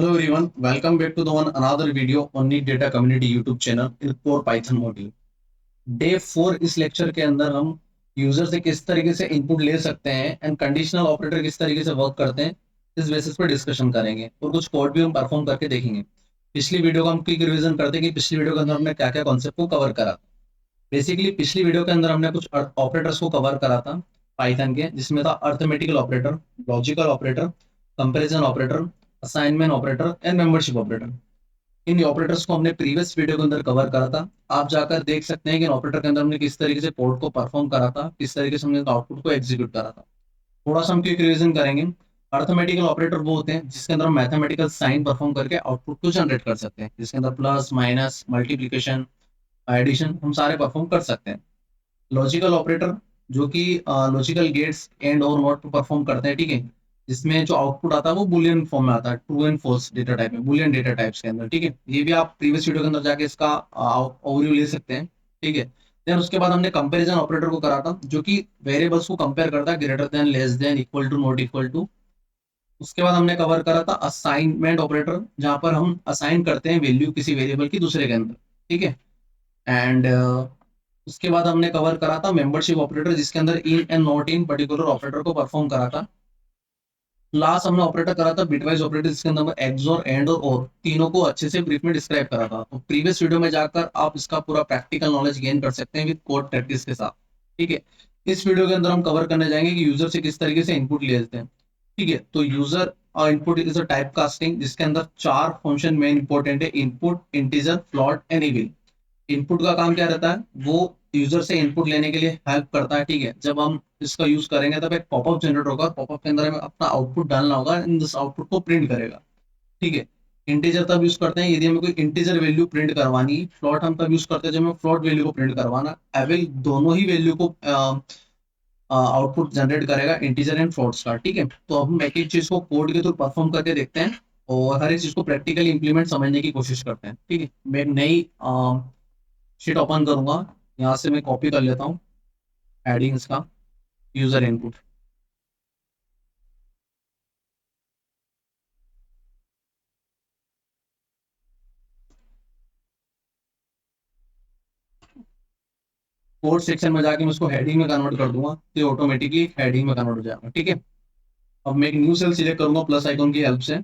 Hello everyone, welcome back to the one another video on Neat Data Community YouTube channel in Core Python module. Day 4 इस lecture के अंदर हम user से किस तरीके से इनपुट ले सकते हैं एंड कंडीशनल ऑपरेटर किस तरीके से वर्क करते हैं इस बेसिस पर डिस्कशन करेंगे और कुछ कोड भी हम परफॉर्म करके देखेंगे। पिछली वीडियो का हम क्विक रिवीजन करते हैं कि पिछली वीडियो के अंदर हमने क्या क्या कॉन्सेप्ट को कवर करा। बेसिकली पिछली वीडियो के अंदर हमने कुछ ऑपरेटर्स को कवर करा था पाइथन के, जिसमें था arithmetical operator, logical operator, comparison operator, assignment operator and membership operator. In operators को हमने प्रीवियस वीडियो के अंदर कवर करा था। आप जाकर देख सकते हैं कि इन ऑपरेटर के अंदर हमने किस तरीके से कोड को परफॉर्म करा था, किस तरीके से हमने आउटपुट को एग्जीक्यूट करा था। थोड़ा सा हम क्विक रिवीजन करेंगे। अर्थमेटिकल ऑपरेटर वो होते हैं जिसके अंदर हम मैथमेटिकल साइन परफॉर्म करके आउटपुट को जनरेट कर सकते हैं, जिसके अंदर प्लस माइनस मल्टीप्लीकेशन एडिशन हम सारे परफॉर्म कर सकते हैं। लॉजिकल ऑपरेटर जो कि लॉजिकल गेट्स एंड और नॉट परफॉर्म करते हैं, ठीक है, जिसमें जो आउटपुट आता है वो बुलियन फॉर्म में आता है, true and false data type में, बुलियन डेटा टाइप्स के अंदर, ठीक है। ये भी आप प्रीवियस वीडियो के अंदर जाके इसका ओवरव्यू ले सकते हैं, ठीक है। देन उसके बाद हमने कंपैरिजन ऑपरेटर को करा था जो कि वेरिएबल्स को कंपेयर करता है, greater than, less than, equal to, not equal to. उसके बाद हमने कवर करा था असाइनमेंट ऑपरेटर, जहां पर हम असाइन करते हैं वैल्यू किसी वेरिएबल की दूसरे के अंदर, ठीक है। एंड उसके बाद हमने कवर करा था मेंबरशिप ऑपरेटर, जिसके अंदर in and not in particular operator को परफॉर्म करा था। लास्ट हमने ऑपरेटर करा था बिटवाइज ऑपरेटर, जिसके अंदर एक्सओर, एंड और तीनों को अच्छे से ब्रीफ में डिस्क्राइब करा था। तो प्रीवियस वीडियो में जाकर आप इसका पूरा प्रैक्टिकल नॉलेज गेन कर सकते हैं विद कोड प्रैक्टिस के साथ, ठीक है। इस वीडियो के अंदर हम कवर करने जाएंगे कि यूजर से किस तरीके से इनपुट ले लेते हैं, ठीक है। तो user input is a type casting, जिसके अंदर 4 फंक्शन मेन इंपॉर्टेंट है: input, integer, float and evil. Input का काम क्या रहता है, वो यूजर से इनपुट लेने के लिए हेल्प करता है, ठीक है। जब हम इसका यूज करेंगे तब एक पॉपअप जनरेट होगा, पॉपअप के अंदर हमें अपना आउटपुट डालना होगा एंड इस आउटपुट को प्रिंट करेगा, ठीक है। इंटीजर तब यूज करते हैं यदि हमें कोई इंटीजर वैल्यू प्रिंट करवानी। फ्लोट हम तब यूज करते हैं जब हमें फ्लोट वैल्यू को प्रिंट करवाना। एविल दोनों ही वैल्यू को आउटपुट जनरेट करेगा, इंटीजर एंड फ्लोट्स का, ठीक है। तो अब हम एक एक चीज को कोड के थ्रू परफॉर्म करके देखते हैं और हर एक चीज को प्रैक्टिकली इंप्लीमेंट समझने की कोशिश करते हैं, ठीक है। मैं एक नई शीट ओपन करूंगा, यहाँ से मैं कॉपी कर लेता हूँ एडिंग्स का यूजर इनपुट। कोड सेक्शन में जाके मैं उसको हेडिंग में कन्वर्ट कर दूंगा, तो ऑटोमेटिकली हेडिंग में कन्वर्ट हो जाएगा, ठीक है। अब मैं एक न्यू सेल सिलेक्ट करूंगा प्लस आइकन की हेल्प से।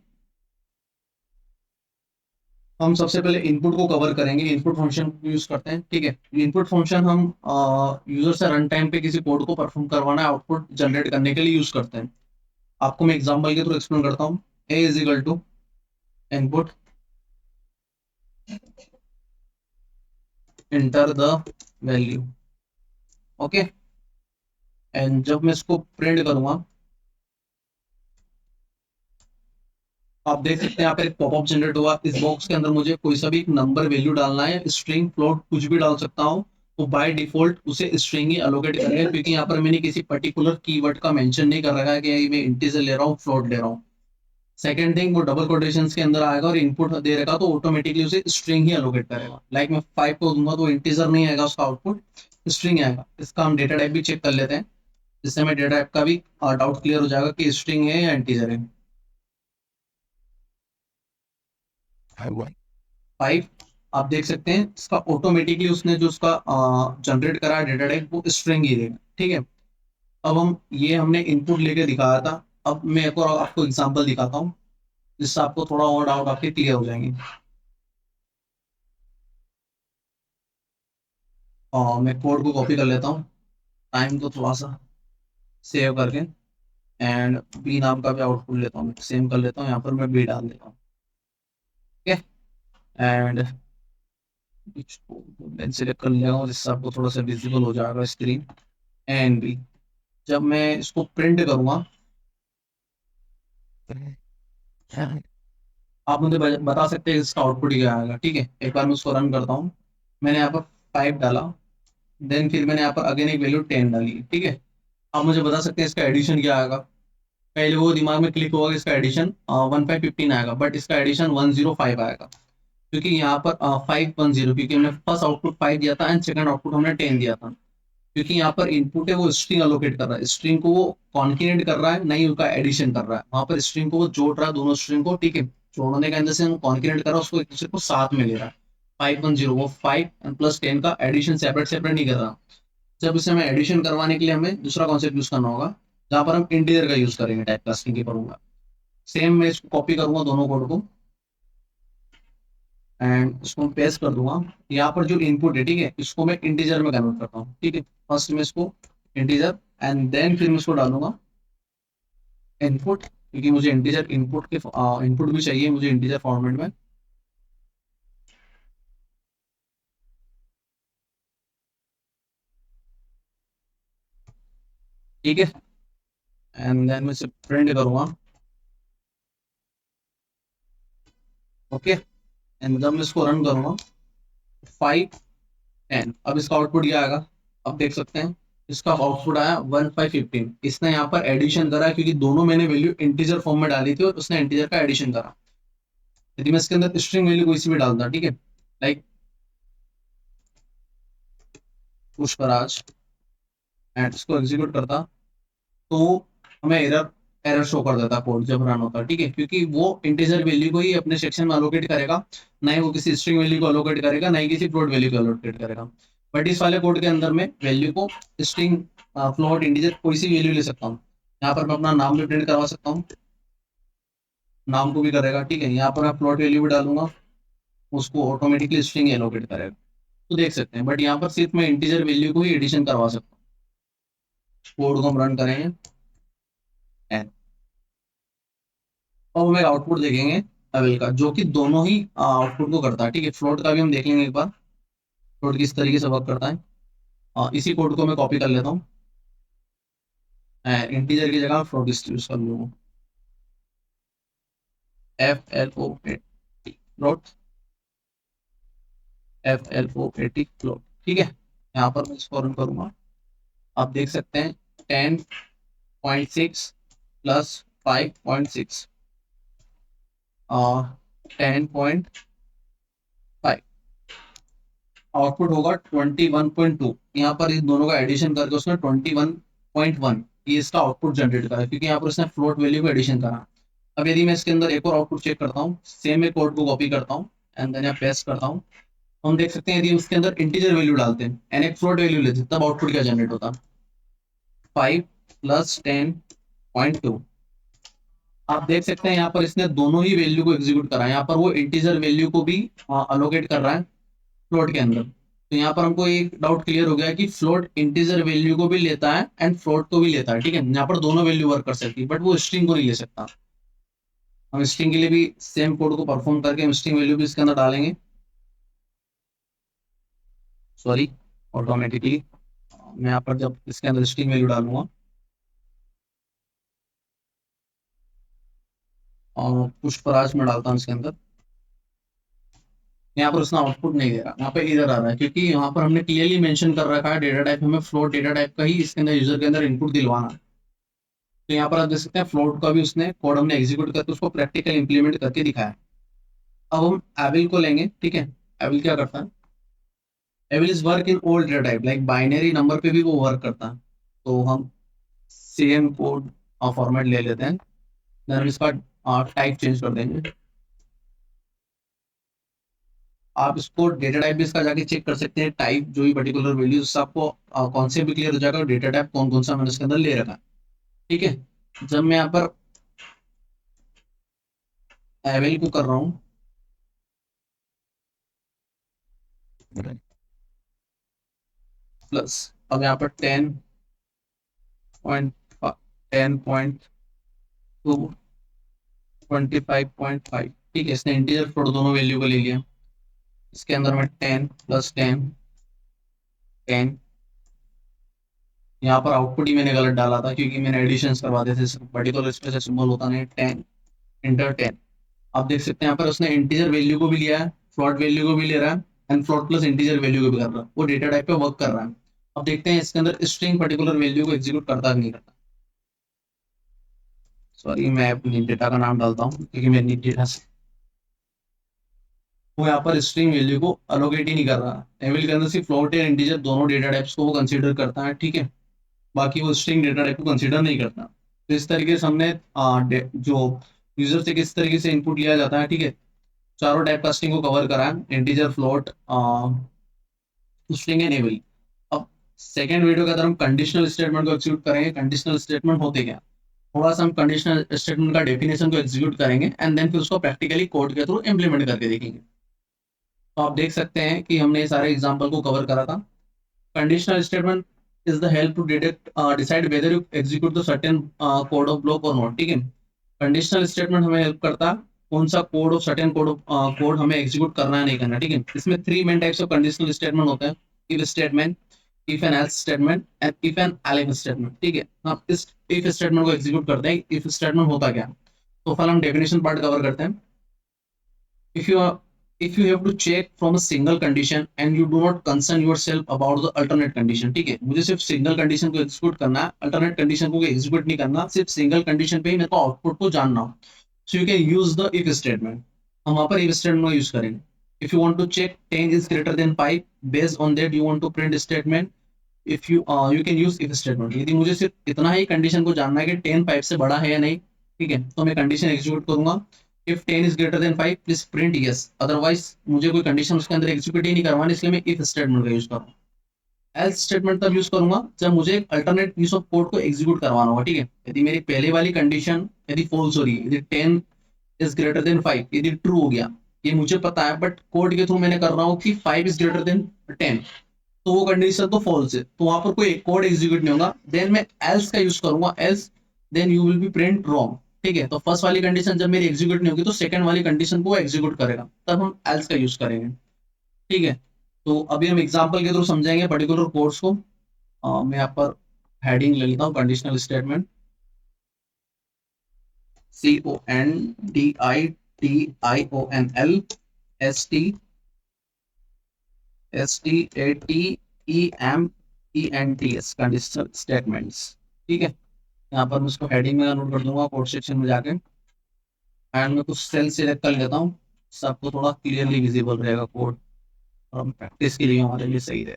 हम सबसे पहले इनपुट को कवर करेंगे, इनपुट फंक्शन यूज करते हैं, ठीक है। इनपुट फंक्शन हम यूजर से रन टाइम पे किसी कोड को परफॉर्म करवाना है, आउटपुट जनरेट करने के लिए यूज करते हैं। आपको मैं एग्जांपल के थ्रू एक्सप्लेन करता हूँ। A is equal to input, enter the value, okay. And जब मैं इसको प्रिंट करूंगा, आप देख सकते हैं यहाँ पे एक पॉपअप जनरेट हुआ। इस बॉक्स के अंदर मुझे कोई सा भी एक नंबर वैल्यू डालना है, स्ट्रिंग, फ्लोट, कुछ भी डाल सकता हूँ। तो बाय डिफॉल्ट उसे स्ट्रिंग ही अलोकेट करेगा, क्योंकि यहाँ पर मैंने किसी पर्टिकुलर कीवर्ड का मेंशन नहीं कर रखा है कि मैं इंटीजर ले रहा हूँ, फ्लोट ले रहा हूँ। सेकंड थिंग, वो डबल कोटेशंस के अंदर आएगा और इनपुट दे रहेगा तो ऑटोमेटिकली उसे स्ट्रिंग ही अलोकेट करेगा। लाइक मैं 5 को दूंगा तो इंटीजर नहीं आएगा, उसका आउटपुट स्ट्रिंग आएगा। इसका हम डेटा टाइप भी चेक कर लेते हैं, जिससे हमें डेटा टाइप का भी डाउट क्लियर हो जाएगा कि स्ट्रिंग है या इंटीजर है। 5 आप देख सकते हैं, इसका ऑटोमेटिकली उसने जो उसका जनरेट करा डेटा टाइप वो स्ट्रिंग ही देगा, ठीक है। अब हम ये हमने इनपुट लेके दिखाया था। अब मैं एक और आपको एग्जांपल दिखाता हूँ, जिससे आपको थोड़ा और डाउट आपके क्लियर हो जाएंगे। मैं कोड को कॉपी कर लेता हूँ, टाइम को थोड़ा सा सेव करके, एंड बी नाम का भी आउटपुट लेता हूँ, सेम कर लेता हूँ, यहाँ पर मैं बी डाल देता हूँ, ठीक है। एंड मैं सिलेक्ट कर लिया हूँ जिससे आपको थोड़ा सा विजिबल हो जाएगा स्क्रीन। एंड बी जब मैं इसको प्रिंट करूंगा, आप मुझे बता सकते हैं इसका आउटपुट क्या आएगा, ठीक है। एक बार मैं उसको रन करता हूँ। मैंने यहाँ पर 5 डाला, देन फिर मैंने यहाँ पर अगेन एक वैल्यू 10 डाली, ठीक है। आप मुझे बता सकते हैं इसका एडिशन क्या आएगा। पहले वो दिमाग में क्लिक होगा कि इसका एडिशन 1515 आएगा, बट इसका एडिशन 105 आएगा, क्योंकि यहाँ पर 510, क्योंकि हमने फर्स्ट आउटपुट 5 दिया था एंड सेकंड आउटपुट हमने 10 दिया था। क्योंकि यहाँ पर इनपुट है वो स्ट्रिंग अलोकेट कर रहा है, स्ट्रिंग को वो कॉन्केनेट कर रहा है, नहीं उसका एडिशन कर रहा है। वहां पर स्ट्रिंग को वो जोड़ रहा है, दोनों स्ट्रिंग को, ठीक है। जोड़ने के अंदर से हम कॉन्करेंट कर रहा है उसको एक दूसरे को साथ में ले रहा है। 510 वो 5 एंड प्लस 10 का एडिशन सेपरेट सेपरेट नहीं कर रहा। जब इसे हमें एडिशन करवाने के लिए हमें दूसरा कॉन्सेप्ट यूज करना होगा, जहां पर हम इंटीजर का यूज करेंगे, टाइप कास्टिंग की करूंगा। सेम मैं इसको कॉपी करूंगा दोनों कोड को एंड इसको पेस्ट कर दूंगा। यहाँ पर जो इनपुट है, ठीक है, इसको मैं इंटीजर में कन्वर्ट करता हूँ। ठीक है, फर्स्ट में इसको इंटीजर एंड देन फिर मैं इसको डालूंगा इनपुट, क्योंकि मुझे इंटीजर इनपुट के इनपुट भी चाहिए मुझे इंटीजर फॉर्मेट में। ठीक है, एंड देन मैं इसे प्रिंट करूंगा। ओके, एंड जब मैं इसको रन करूंगा 510, अब इसका आउटपुट क्या आएगा, अब देख सकते हैं इसका आउटपुट आया 1515। इसने यहाँ पर एडिशन करा क्योंकि दोनों मैंने वैल्यू इंटीजर फॉर्म में डाली थी और उसने इंटीजर का एडिशन करा। यदि मैं इसके अंदर स्ट्रिंग वैल्यू कोई सी भी डालता, ठीक है, लाइक पुष्पराज एंड इसको एग्जीक्यूट करता, तो हमें एरर एरर शो कर देता कोड जब रन होता है। ठीक है, क्योंकि वो इंटीजर वैल्यू को ही अपने सेक्शन में अलोकेट करेगा, ना ही वो किसी स्ट्रिंग वैल्यू को अलोकेट करेगा, ना ही किसी फ्लोट वैल्यू को अलोकेट करेगा। बट इस वाले कोड के अंदर में वैल्यू को स्ट्रिंग, फ्लोट, इंटीजर कोई सी वैल्यू ले सकता हूँ। यहाँ पर मैं अपना नाम भी प्रिंट करवा सकता हूँ, नाम को भी करेगा। ठीक है, यहाँ पर मैं फ्लोट वैल्यू भी डालूंगा, उसको ऑटोमेटिकली स्ट्रिंग एलोकेट करेगा। तो देख सकते हैं, बट यहाँ पर सिर्फ मैं इंटीजर वैल्यू को ही एडिशन करवा सकता हूँ। कोड को हम रन करेंगे and अब हमें आउटपुट देखेंगे अवेल का, जो कि दोनों ही आउटपुट को करता है। ठीक है, फ्लोट का भी हम देख लेंगे एक बार, फ्लोट किस तरीके से वर्क करता है। इसी कोड को मैं कॉपी कर लेता हूँ, इंटीजर की जगह फ्लोट यूज कर लूंगा, FLOAT फ्लोट, FLOAT फ्लोट। ठीक है, यहाँ पर मैं इसको रन करूंगा। आप देख सकते हैं 10.6 प्लस 5.6 10.5 आउटपुट होगा 21.2। यहाँ पर इस दोनों का एडिशन करके उसने 21.1 ये इसका आउटपुट जनरेट करा, क्योंकि यहाँ पर उसने फ्लोट वैल्यू को एडिशन करा। अब यदि मैं इसके अंदर एक और आउटपुट चेक करता हूँ, सेम एक कोड को कॉपी करता हूँ एंड देन यहाँ पेस्ट करता हूँ, हम देख सकते हैं यदि उसके अंदर इंटीजर वैल्यू डालते हैं एंड एक फ्लोट वैल्यू लेते हैं, तब आउटपुट क्या जनरेट होता है, 5 प्लस 10.2। आप देख सकते हैं यहाँ पर इसने दोनों ही वैल्यू को एग्जीक्यूट करा है। यहाँ पर वो इंटीजर वैल्यू को भी अलोकेट कर रहा है फ्लोट के अंदर। तो यहाँ पर हमको एक डाउट क्लियर हो गया कि फ्लोट इंटीजर वैल्यू को भी लेता है एंड फ्लोट को भी लेता है। ठीक है, यहाँ पर दोनों वैल्यू वर्क कर सकती है, बट वो स्ट्रिंग को नहीं ले सकता। हम स्ट्रिंग के लिए भी सेम कोड को परफॉर्म करके हम स्ट्रिंग वैल्यू भी इसके अंदर डालेंगे, सॉरी, ऑटोमेटिकली। मैं यहाँ पर जब इसके अंदर स्ट्रिंग वैल्यू डालूंगा और पुष्पराज में डालता हूँ इसके अंदर, यहाँ पर उसका आउटपुट नहीं दे रहा, यहाँ पे इधर आ रहा है, क्योंकि यहाँ पर हमने क्लियरली मेंशन कर रखा है डेटा टाइप हमें फ्लोट डेटा टाइप का ही इसके अंदर यूजर के अंदर इनपुट दिलवाना है। तो यहाँ पर आप देख सकते हैं फ्लोट का भी उसने कोड हमने एग्जीक्यूट करके उसको प्रैक्टिकल इंप्लीमेंट करके दिखाया। अब हम एविल को लेंगे। ठीक है, एविल क्या करता है, eval is work in old data type, like binary number पे भी वो वर्क करता है। तो हम सेम कोड फॉर्मेट ले लेते हैं, देन हम इसका टाइप चेंज कर देंगे। आप इसको डेटा टाइप भी इसका जाके चेक कर सकते हैं, टाइप जो भी पर्टिकुलर वैल्यू उससे आपको कॉन्सेप्ट भी क्लियर हो जाएगा, डेटा टाइप कौन कौन सा मैंने इसके अंदर ले रखा है। ठीक है, जब मैं यहाँ पर एवेल को कर रहा हूँ प्लस, अब यहाँ पर 10.10.2 25.5। ठीक है, इसने इंटीजर फ्लोट दोनों वैल्यू को ले लिया। इसके अंदर मैं 10 प्लस 10 यहाँ पर आउटपुट ही मैंने गलत डाला था, क्योंकि मैंने एडिशन करवाते थे, पर्टिकुलर स्पेस सिंबल होता नहीं, 10 इंटर 10। आप देख सकते हैं यहाँ पर उसने इंटीजर वैल्यू को भी लिया है, फ्लोट वैल्यू को भी ले रहा है and float plus integer value को भी कर रहा है, वो डेटा टाइप पे वर्क कर रहा है। अब देखते हैं इसके अंदर स्ट्रिंग पर्टिकुलर वैल्यू को एग्जीक्यूट करता है नहीं करता। सॉरी, मैं अपनी डेटा का नाम डालता हूँ, क्योंकि मैं डेटा से वो यहाँ पर स्ट्रिंग वैल्यू को अलोकेट ही नहीं कर रहा। एविल के अंदर सिर्फ फ्लोट या इंटीजर दोनों डेटा टाइप्स को वो कंसीडर करता है। ठीक है, बाकी वो स्ट्रिंग डेटा टाइप को कंसीडर नहीं करता। तो इस तरीके से हमने जो यूजर से किस तरीके से इनपुट लिया जाता है, ठीक है। चारों टाइप कास्टिंग को कवर करा है, integer, float, string and able. अब सेकेंड वीडियो के अंदर हम कंडीशनल स्टेटमेंट को एग्जीक्यूट करेंगे। कंडीशनल स्टेटमेंट होते क्या, थोड़ा सा हम कंडीशनल स्टेटमेंट का डेफिनेशन को एग्जीक्यूट करेंगे एंड देन फिर उसको प्रैक्टिकली कोड के थ्रू इंप्लीमेंट करके देखेंगे। तो आप देख सकते हैं कि हमने ये सारे एग्जाम्पल को कवर करा था। Conditional statement is the help to detect decide whether you execute the certain code of block और नॉट, ठीक है। कंडीशनल स्टेटमेंट हमें हेल्प करता है कौन सा कोड ऑफ सर्टेन कोड हमें एग्जीक्यूट करना है नहीं करना, ठीक है। इसमें three main types of conditional statement होते हैं, if statement, if and else statement and if and elif statement, ठीक है। हम इस इफ स्टेटमेंट को एग्जीक्यूट करते हैं। इफ स्टेटमेंट होता क्या, तो फिर हम डेफिनेशन पार्ट कवर करते हैं। if you are if you have to check from a single condition and you do not concern yourself about the alternate condition, ठीक है। मुझे सिर्फ सिंगल कंडीशन को एग्जीक्यूट करना है, अल्टरनेट कंडीशन को एग्जीक्यूट नहीं करना, सिर्फ सिंगल कंडीशन पे ही मेरे को आउटपुट को जानना हो। So you can use the if statement. हम वहां पर इफ स्टेटमेंट यूज करेंगे। If you want to check 10 is greater than 5, based on that you want to print statement, if you can use if statement। यदि मुझे सिर्फ इतना ही condition को जानना है कि 10 5 से बड़ा है या नहीं, ठीक है, तो मैं कंडीशन एग्जीक्यूट करूंगा। If 10 is greater than 5 please print yes, otherwise मुझे कोई कंडीशन उसके अंदर एग्जीक्यूट ही नहीं करवानी, इसलिए मैं इफ स्टेटमेंट का यूज करूंगा। एल्स स्टेटमेंट तब यूज करूंगा जब मुझे एक अल्टरनेट पीस ऑफ कोड को एग्जीक्यूट करवाना होगा, ठीक है। यदि मेरी पहले वाली कंडीशन यदि फॉल्स हो रही है, यदि 10 is greater than 5 यदि ट्रू हो गया, ये मुझे पता है, बट कोड के थ्रू मैंने कर रहा हूँ कि 5 is greater than 10, तो वो कंडीशन तो फॉल्स है, तो वहां पर कोई कोड एग्जीक्यूट नहीं होगा। देन मैं एल्स का यूज करूंगा, else then you will be print wrong, ठीक है। तो फर्स्ट वाली कंडीशन जब मेरी एग्जीक्यूट नहीं होगी तो सेकंड वाली कंडीशन को एग्जीक्यूट करेगा, तब हम एल्स का यूज करेंगे, ठीक है। तो अभी हम एग्जांपल के थ्रू समझाएंगे पर्टिकुलर कोड्स को। मैं यहाँ पर हेडिंग ले लेता हूँ, conditional statement, CONDITIONLSTATEMENTS, conditional statements, ठीक है। यहाँ पर मैं उसको हेडिंग में नोट कर दूंगा कोड सेक्शन में जाके, एंड मैं कुछ सेल सिलेक्ट कर लेता हूँ, सबको थोड़ा क्लियरली विजिबल रहेगा कोड, और हम प्रैक्टिस के लिए हमारे लिए सही रहे,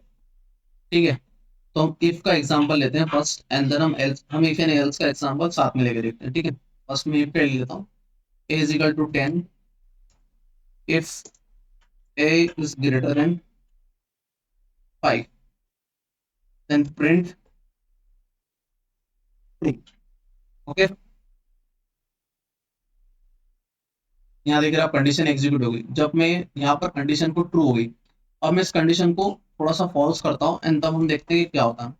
ठीक है। तो हम इफ का एग्जांपल लेते हैं फर्स्ट एंड देन हम एल्स, हम इफ एंड एल्स का एग्जांपल साथ में लेके देखते हैं, ठीक है। फर्स्ट में इफ पे ले लेता हूँ, a is equal to 10 if a is greater than 5, then print true, okay. यहाँ देख रहे आप कंडीशन एग्जीक्यूट हो गई। जब मैं यहाँ पर कंडीशन को ट्रू हो गई, अब मैं इस कंडीशन को थोड़ा सा फॉल्स करता हूँ एंड तब हम देखते हैं कि क्या होता है।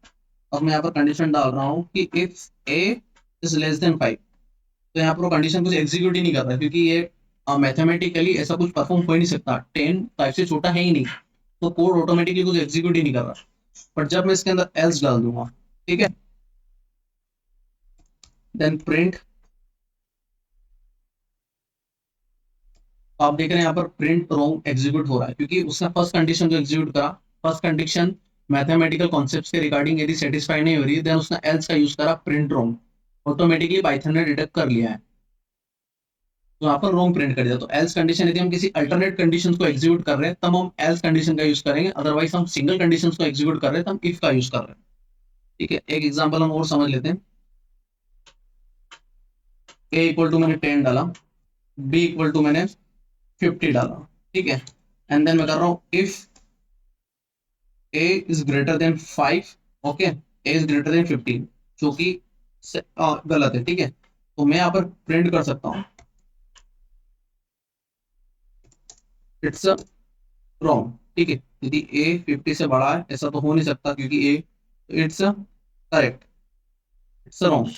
अब मैं यहाँ पर कंडीशन डाल रहा हूँ कि if a is less than 5, तो यहाँ पर वो कंडीशन कुछ एग्जीक्यूट ही नहीं कर रहा है, क्योंकि ये मैथमेटिकली ऐसा कुछ परफॉर्म हो ही नहीं सकता, 10 5 से छोटा है ही नहीं, तो कोड ऑटोमेटिकली कुछ एग्जीक्यूट ही नहीं कर रहा। बट जब मैं इसके अंदर एल्स डाल दूंगा, ठीक है, देन प्रिंट, आप देख रहे हैं यहाँ पर प्रिंट रॉन्ग एग्जीक्यूट हो रहा है, क्योंकि उसने फर्स्ट कंडीशन को एग्जीक्यूट करा। फर्स्ट कंडीशन मैथमेटिकल कॉन्सेप्ट्स के रिगार्डिंग यदि सेटिस्फाई नहीं हो रही, देन उसने एल्स का यूज करा, प्रिंट रॉन्ग, ऑटोमेटिकली पाइथन ने डिटेक्ट कर लिया है, तो यहाँ पर रॉन्ग प्रिंट कर दिया। तो एल्स कंडीशन यदि हम किसी अल्टरनेट कंडीशन को एग्जीक्यूट कर रहे हैं तब हम एल्स कंडीशन का यूज करेंगे, अदरवाइज हम सिंगल कंडीशन को एग्जीक्यूट कर रहे हैं तो हम इफ का यूज कर रहे हैं, ठीक है। एक एग्जाम्पल हम और समझ लेते हैं। a इक्वल टू मैंने 10 डाला, b इक्वल टू मैंने 50 डाला, ठीक है। एंड देन मैं कर रहा हूँ if a is greater then 5, okay, a is greater then 15, जो कि गलत है, ठीक है। तो मैं यहाँ पर प्रिंट कर सकता हूँ इट्स रॉन्ग, ठीक है। यदि a 50 से बड़ा है, ऐसा तो हो नहीं सकता क्योंकि a, it's correct, it's wrong.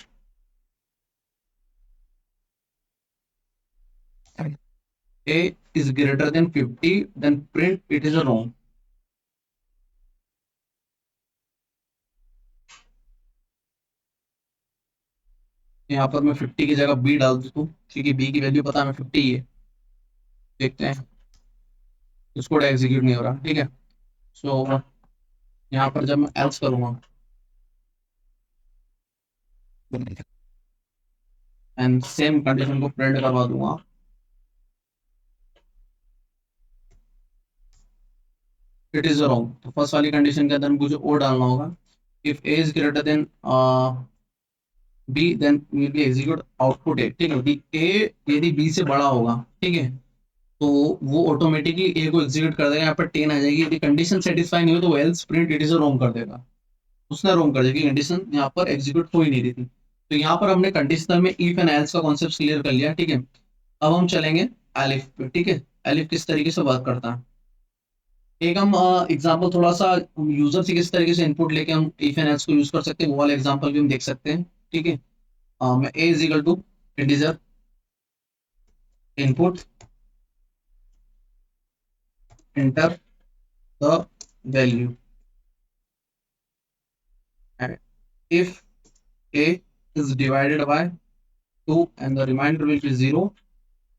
a is greater than 50, then print it is a wrong। यहाँ पर मैं 50 की जगह b डाल दूँ, क्योंकि b की वैल्यू पता है, मैं 50 ही है। देखते हैं, इसको एग्जीक्यूट नहीं हो रहा, ठीक है। सो यहाँ पर जब मैं एल्स करूंगा एंड सेम कंडीशन को प्रिंट करवा दूंगा, इट इज रॉन्ग। तो फर्स्ट वाली कंडीशन के अंदर मुझे ओ डालना होगा, if a is greater than b, then will be execute output a, ठीक है। ए यदि बी से बड़ा होगा, ठीक है, तो वो ऑटोमेटिकली ए को एग्जीक्यूट कर देगा, यहाँ पर 10 आ जाएगी। यदि कंडीशन सेटिस्फाई नहीं हो तो एल्स प्रिंट इट इज रोंग कर देगा, उसने रोंग कर देगी, कंडीशन यहाँ पर एग्जीक्यूट हो ही नहीं रही थी। तो यहाँ पर हमने कंडीशनल में इफ एंड एल्स का कॉन्सेप्ट क्लियर कर लिया, ठीक है। अब हम चलेंगे एलिफ पे, ठीक है। एलिफ किस तरीके से वर्क करता है, एक हम एग्जांपल थोड़ा सा यूजर से किस तरीके से इनपुट लेके हम इफ एंड एल्स को यूज कर सकते हैं, वो वाला एग्जांपल भी हम देख सकते हैं, ठीक है। मैं a is equal to integer input enter the value and if a is divided by 2 and the remainder will be 0,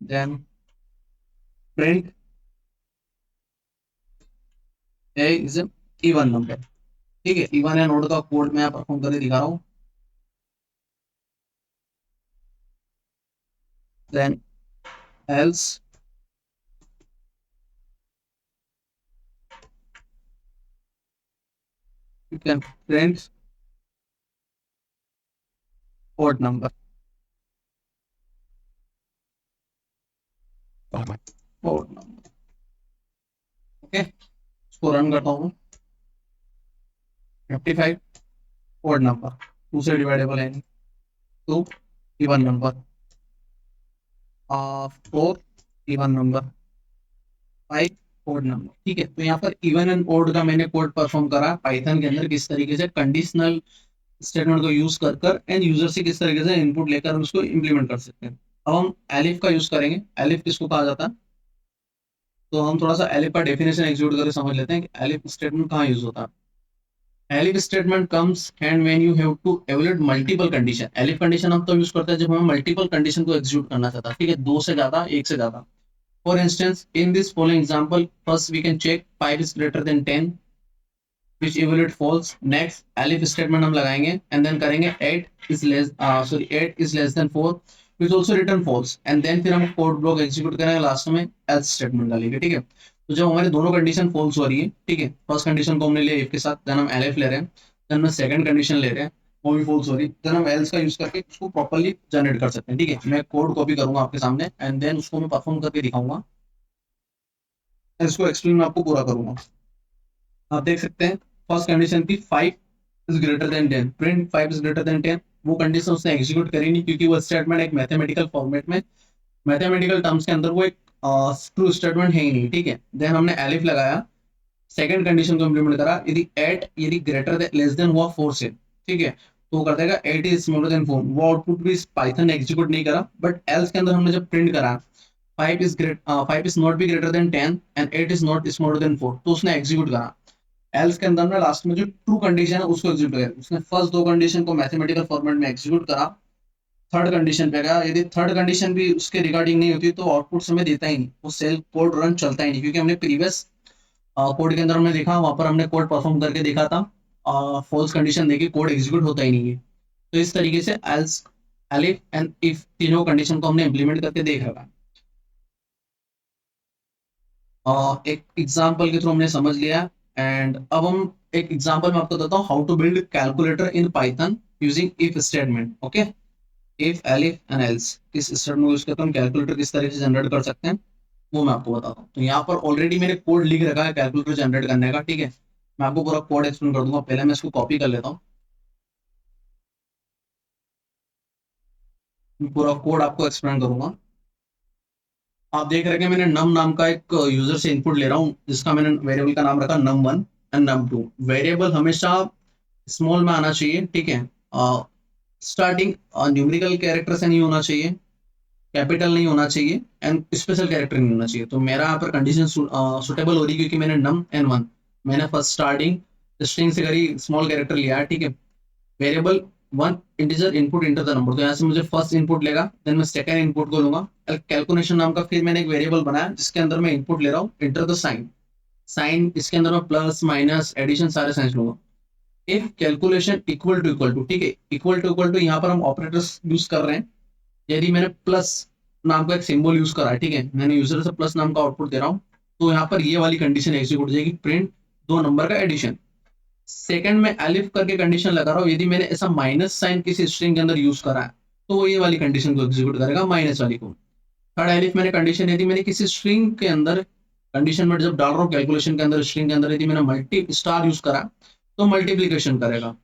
then print a is an even number, ठीक है। इवन एंड ऑड का कोड मैं perform करके दिखा रहा हूँ। then else you can print odd number, odd number, okay. इसको run करता हूँ। 55 odd नंबर, 2 से डिवाइडेबल है, 2 even number, 4 even number, 5 odd number, ठीक है। तो यहाँ पर इवन एंड ओड का मैंने कोड परफॉर्म करा पाइथन के अंदर, किस तरीके से कंडीशनल स्टेटमेंट को यूज कर कर एंड यूजर से किस तरीके से इनपुट लेकर हम उसको इंप्लीमेंट कर सकते हैं। अब हम एलिफ का यूज करेंगे। एलिफ किसको कहा जाता है, तो हम थोड़ा सा एलिफ का डेफिनेशन एग्जीक्यूट करके समझ लेते हैं कि एलिफ स्टेटमेंट कहाँ यूज होता है। Elif statement comes and when you have to evaluate multiple condition. Elif condition हम तो यूज करते हैं जब हमें मल्टीपल कंडीशन को एग्जीक्यूट करना चाहता है, ठीक है, 2 से ज्यादा, 1 से ज्यादा। For instance, in this following example, first we can check 5 is greater than 10, which evaluate false. Next, elif statement हम लगाएंगे and then करेंगे 8 is less, 8 is less than 4, which also return false. And then फिर हम code block execute करेंगे, last में else statement डालेंगे, ठीक है। तो जब हमारी दोनों कंडीशन फॉल्स हो रही है, ठीक है, फर्स्ट कंडीशन को हमने लिया if के साथ, देन हम elif ले रहे हैं, देन हम सेकंड कंडीशन ले रहे हैं, वो भी फॉल्स हो रही है, देन हम else का यूज करके उसको प्रॉपर्ली जनरेट कर सकते हैं, ठीक है। मैं कोड कॉपी करूंगा आपके सामने एंड देन उसको मैं परफॉर्म करके दिखाऊंगा, इसको एक्सप्लेन मैं आपको पूरा करूंगा। आप देख सकते हैं फर्स्ट कंडीशन थी 5 is greater then 10, print 5 is greater then 10। वो कंडीशन उसने एग्जीक्यूट करी नहीं क्योंकि वो स्टेटमेंट एक मैथमेटिकल फॉर्मेट में, मैथमेटिकल टर्म्स के अंदर वो एक ट्रू स्टेटमेंट है ही नहीं, ठीक है। देन हमने एलिफ लगाया, सेकंड कंडीशन को इंप्लीमेंट करा, यदि 8 यदि ग्रेटर देन लेस देन हुआ 4 से, ठीक है, तो वो कर देगा 8 इज स्मॉलर देन 4। वो आउटपुट भी पाइथन ने एग्जीक्यूट नहीं करा, बट एल्स के अंदर हमने जब प्रिंट करा 5 is not be greater than 10 and 8 is not smaller than 4, तो उसने एग्जीक्यूट करा। एल्स के अंदर में लास्ट में जो ट्रू कंडीशन है उसको एग्जीक्यूट करा। उसने फर्स्ट 2 कंडीशन को मैथमेटिकल फॉर्मेट में एग्जीक्यूट करा, थर्ड कंडीशन पे गया, यदि थर्ड कंडीशन भी उसके रिगार्डिंग नहीं होती तो आउटपुट समय देता ही नहीं, वो सेल कोड रन चलता ही नहीं, क्योंकि हमने प्रीवियस कोड के अंदर हमने देखा, वहां पर हमने कोड परफॉर्म करके देखा था, फॉल्स कंडीशन देखी, कोड एग्जीक्यूट होता ही नहीं है। तो इस तरीके से एल्स, एलिफ एंड इफ तीनों कंडीशन को हमने इंप्लीमेंट करके देख रखा है। एक एग्जांपल के थ्रू हमने समझ लिया, एंड अब हम एक एग्जांपल में आपको बताता हूँ how to build calculator in Python using if statement, okay. If, elif and else, किस स्टेटमेंट यूज करके हम कैलकुलेटर किस तरह से जनरेट कर सकते हैं वो मैं आपको बताता हूँ। तो यहाँ पर ऑलरेडी मैंने कोड लिख रखा है कैलकुलेटर जनरेट करने का, ठीक है। मैं आपको पूरा कोड एक्सप्लेन कर दूंगा, पहले मैं इसको कॉपी कर लेता हूँ, पूरा कोड आपको एक्सप्लेन करूंगा। आप देख रहे हैं मैंने नम नाम का एक यूजर से इनपुट ले रहा हूँ, जिसका मैंने वेरिएबल का नाम रखा num1 एंड num2। वेरिएबल हमेशा स्मॉल में आना चाहिए, ठीक है। स्टार्टिंग न्यूमेरिकल कैरेक्टर से नहीं होना चाहिए, कैपिटल नहीं होना चाहिए एंड स्पेशल कैरेक्टर नहीं होना चाहिए। तो मेरा यहाँ पर कंडीशन सुटेबल हो रही है क्योंकि मैंने num एंड 1, मैंने फर्स्ट स्टार्टिंग स्ट्रिंग से करी, स्मॉल कैरेक्टर लिया है, ठीक है। Variable 1 integer input enter the number, तो यहाँ से मुझे फर्स्ट इनपुट लेगा, देन मैं सेकंड इनपुट को लूंगा कैलकुलेशन नाम का, फिर मैंने एक वेरिएबल बनाया जिसके अंदर मैं इनपुट ले रहा हूँ इंटर द साइन, साइन इसके अंदर मैं प्लस माइनस एडिशन सारे साइंस लूंगा। इफ कैलकुलेशन इक्वल टू, ठीक है, इक्वल टू यहाँ पर हम ऑपरेटर्स यूज कर रहे हैं। यदि मैंने प्लस नाम का एक सिंबल यूज करा है, ठीक है, मैंने यूजर से प्लस नाम का आउटपुट दे रहा हूँ, तो यहाँ पर ये वाली कंडीशन एग्जीक्यूट हो जाएगी, प्रिंट 2 नंबर का एडिशन। सेकंड में एलिफ करके कंडीशन लगा रहा हूँ, यदि मैंने ऐसा माइनस साइन किसी स्ट्रिंग के अंदर यूज करा है तो वो ये वाली कंडीशन को एग्जीक्यूट करेगा, माइनस वाली को। थर्ड एलिफ मैंने कंडीशन, यदि मैंने किसी स्ट्रिंग के अंदर कंडीशन में जब डाल रहा हूँ कैलकुलेशन के अंदर, स्ट्रिंग के अंदर यदि मैंने मल्टी स्टार यूज करा तो मल्टीप्लीकेशन करेगा।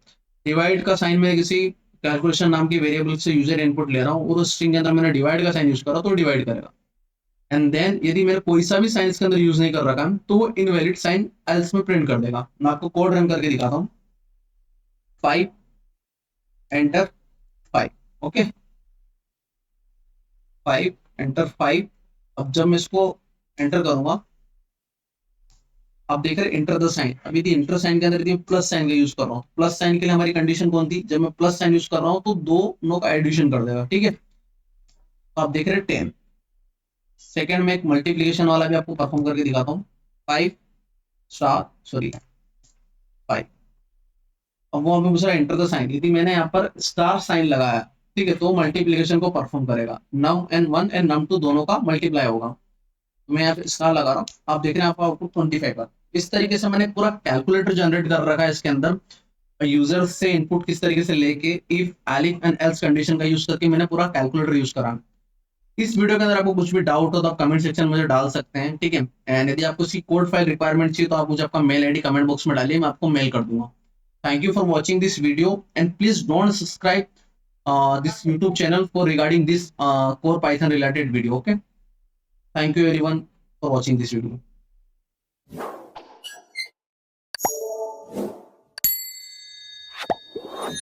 डिवाइड का साइन में किसी कैलकुलेशन नाम की वेरिएबल से यूजर इनपुट ले रहा हूँ और उस स्ट्रिंग के अंदर मैंने डिवाइड का साइन यूज करा तो डिवाइड करेगा। एंड देन यदि मैंने कोई सा भी साइन इसके अंदर यूज नहीं कर रखा है तो वो इनवैलिड साइन एल्स में प्रिंट कर देगा। मैं आपको कोड रन करके दिखाता हूँ। 5 एंटर 5, ओके 5 एंटर 5। अब जब मैं इसको एंटर करूंगा, आप देख रहे इंटर द साइन। अभी थी इंटर साइन के अंदर यदि प्लस साइन का यूज कर रहा हूँ, प्लस साइन के लिए हमारी कंडीशन कौन थी, जब मैं प्लस साइन यूज कर रहा हूँ तो दोनों का एडिशन कर देगा, ठीक है। तो आप देख रहे 10। सेकेंड में एक मल्टीप्लीकेशन वाला भी आपको परफॉर्म करके दिखाता हूँ। 5 स्टार सॉरी 5। अब वो हमें दूसरा एंटर द साइन, यदि मैंने यहाँ पर स्टार साइन लगाया, ठीक है, तो मल्टीप्लीकेशन को परफॉर्म करेगा। नम एंड 1 एंड नम 2 दोनों का मल्टीप्लाई होगा। तो मैं यहाँ पे स्टार लगा रहा हूँ, आप देख रहे हैं आपका आउटपुट 25 का। इस तरीके से मैंने पूरा कैलकुलेटर जनरेट कर रखा है इसके अंदर। यूजर से इनपुट किस तरीके से लेके if elif and else condition का यूज करके मैंने पूरा कैलकुलेटर यूज करा। इस वीडियो के अंदर आपको कुछ भी डाउट हो तो आप कमेंट सेक्शन में मुझे डाल सकते हैं, ठीक है। एंड यदि आपको इसकी कोड फाइल रिक्वायरमेंट चाहिए तो आप मुझे आपका मेल आईडी कमेंट बॉक्स में डालिए, मैं आपको मेल कर दूंगा। Thank you for watching this video and please don't subscribe this YouTube channel for regarding this core Python related video. Okay. Thank you everyone for watching this video.